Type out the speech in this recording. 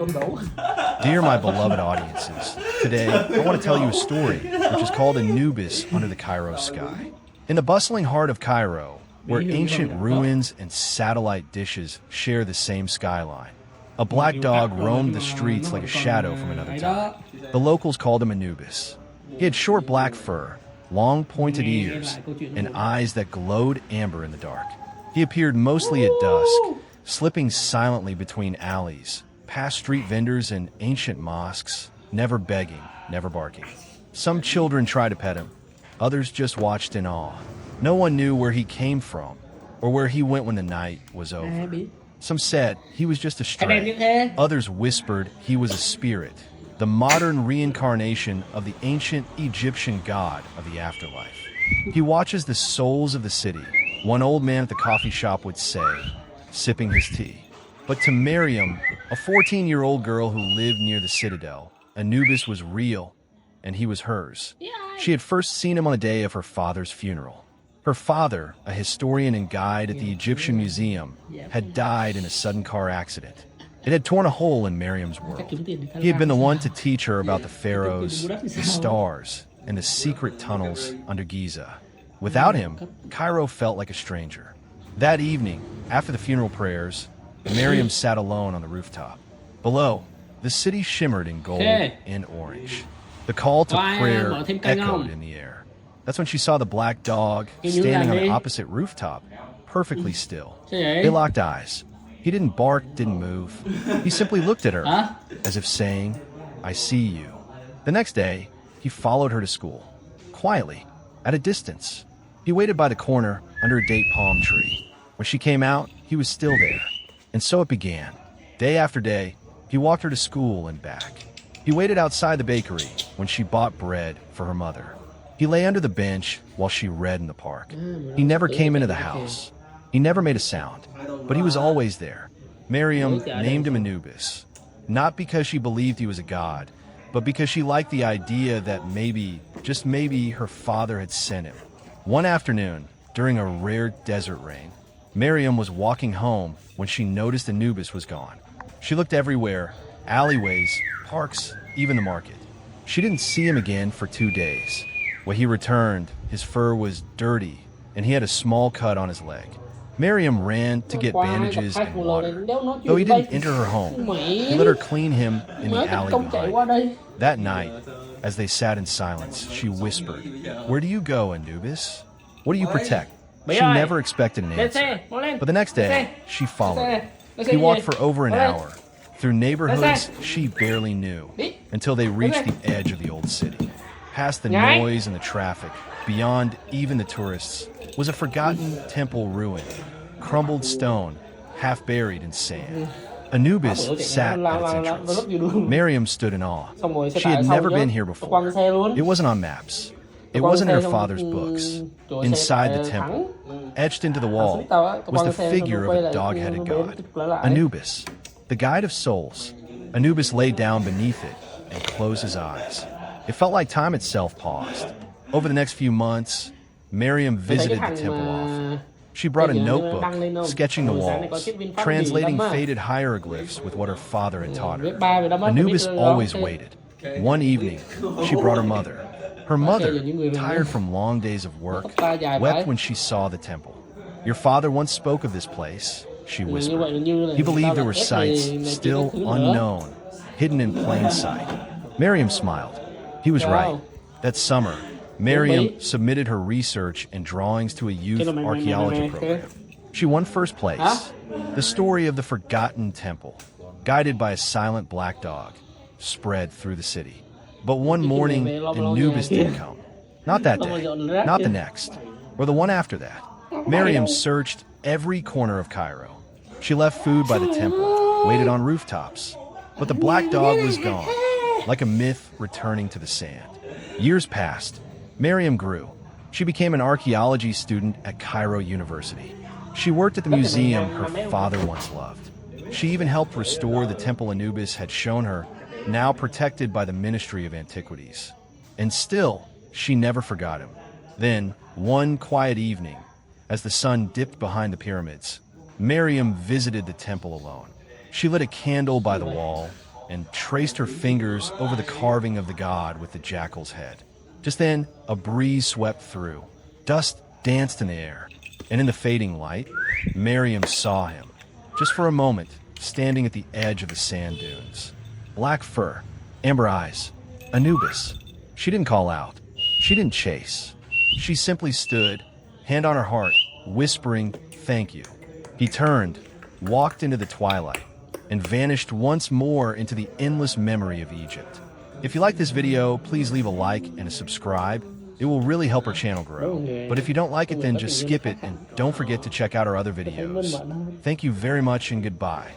Dear my beloved audiences, today I want to tell you a story which is called Anubis Under the Cairo Sky. In the bustling heart of Cairo, where ancient ruins and satellite dishes share the same skyline, a black dog roamed the streets like a shadow from another time. The locals called him Anubis. He had short black fur, long pointed ears, and eyes that glowed amber in the dark. He appeared mostly at dusk, slipping silently between alleys, past street vendors and ancient mosques, never begging, never barking. Some children tried to pet him, others just watched in awe. No one knew where he came from or where he went when the night was over. Some said he was just a stray. Others whispered he was a spirit, the modern reincarnation of the ancient Egyptian god of the afterlife. He watches the souls of the city, one old man at the coffee shop would say, sipping his tea. But to Miriam, a 14-year-old girl who lived near the citadel, Anubis was real, and he was hers. She had first seen him on the day of her father's funeral. Her father, a historian and guide at the Egyptian Museum, had died in a sudden car accident. It had torn a hole in Miriam's world. He had been the one to teach her about the pharaohs, the stars, and the secret tunnels under Giza. Without him, Cairo felt like a stranger. That evening, after the funeral prayers, Miriam sat alone on the rooftop. Below, the city shimmered in gold and orange. The call to prayer echoed in the air. That's when she saw the black dog standing on the opposite rooftop, perfectly still. They locked eyes. He didn't bark, didn't move. He simply looked at her, as if saying, I see you. The next day, he followed her to school, quietly, at a distance. He waited by the corner under a date palm tree. When she came out, he was still there. And so it began. Day after day, he walked her to school and back. He waited outside the bakery when she bought bread for her mother. He lay under the bench while she read in the park. He never came into the house. He never made a sound, but he was always there. Miriam named him Anubis, not because she believed he was a god, but because she liked the idea that maybe, just maybe, her father had sent him. One afternoon, during a rare desert rain, Miriam was walking home when she noticed Anubis was gone. She looked everywhere, alleyways, parks, even the market. She didn't see him again for 2 days. When he returned, his fur was dirty, and he had a small cut on his leg. Miriam ran to get bandages and water. Though he didn't enter her home, he let her clean him in the alley behind. That night, as they sat in silence, she whispered, Where do you go, Anubis? What do you protect? She never expected an answer. But the next day, she followed him. He walked for over an hour, through neighborhoods she barely knew, until they reached the edge of the old city. Past the noise and the traffic, beyond even the tourists, was a forgotten temple ruin, crumbled stone, half buried in sand. Anubis sat at its entrance. Miriam stood in awe. She had never been here before. It wasn't on maps. It wasn't in her father's books. Inside the temple, etched into the wall, was the figure of a dog-headed god, Anubis, the guide of souls. Anubis lay down beneath it and closed his eyes. It felt like time itself paused. Over the next few months, Miriam visited the temple often. She brought a notebook, sketching the walls, translating faded hieroglyphs with what her father had taught her. Anubis always waited. One evening, she brought her mother. Her mother, tired from long days of work, wept when she saw the temple. Your father once spoke of this place, she whispered. He believed there were sites still unknown, hidden in plain sight. Miriam smiled. He was right. That summer, Miriam submitted her research and drawings to a youth archaeology program. She won first place. The story of the forgotten temple, guided by a silent black dog, spread through the city. But one morning, Anubis didn't come. Not that day, not the next, or the one after that. Miriam searched every corner of Cairo. She left food by the temple, waited on rooftops. But the black dog was gone, like a myth returning to the sand. Years passed. Miriam grew. She became an archaeology student at Cairo University. She worked at the museum her father once loved. She even helped restore the temple Anubis had shown her, now protected by the Ministry of Antiquities. And still, she never forgot him. Then, one quiet evening, as the sun dipped behind the pyramids, Miriam visited the temple alone. She lit a candle by the wall, and traced her fingers over the carving of the god with the jackal's head. Just then, a breeze swept through. Dust danced in the air, and in the fading light, Miriam saw him, just for a moment, standing at the edge of the sand dunes. Black fur, amber eyes, Anubis. She didn't call out. She didn't chase. She simply stood, hand on her heart, whispering, "Thank you." He turned, walked into the twilight, and vanished once more into the endless memory of Egypt. If you like this video, please leave a like and a subscribe. It will really help our channel grow. But if you don't like it, then just skip it and don't forget to check out our other videos. Thank you very much and goodbye.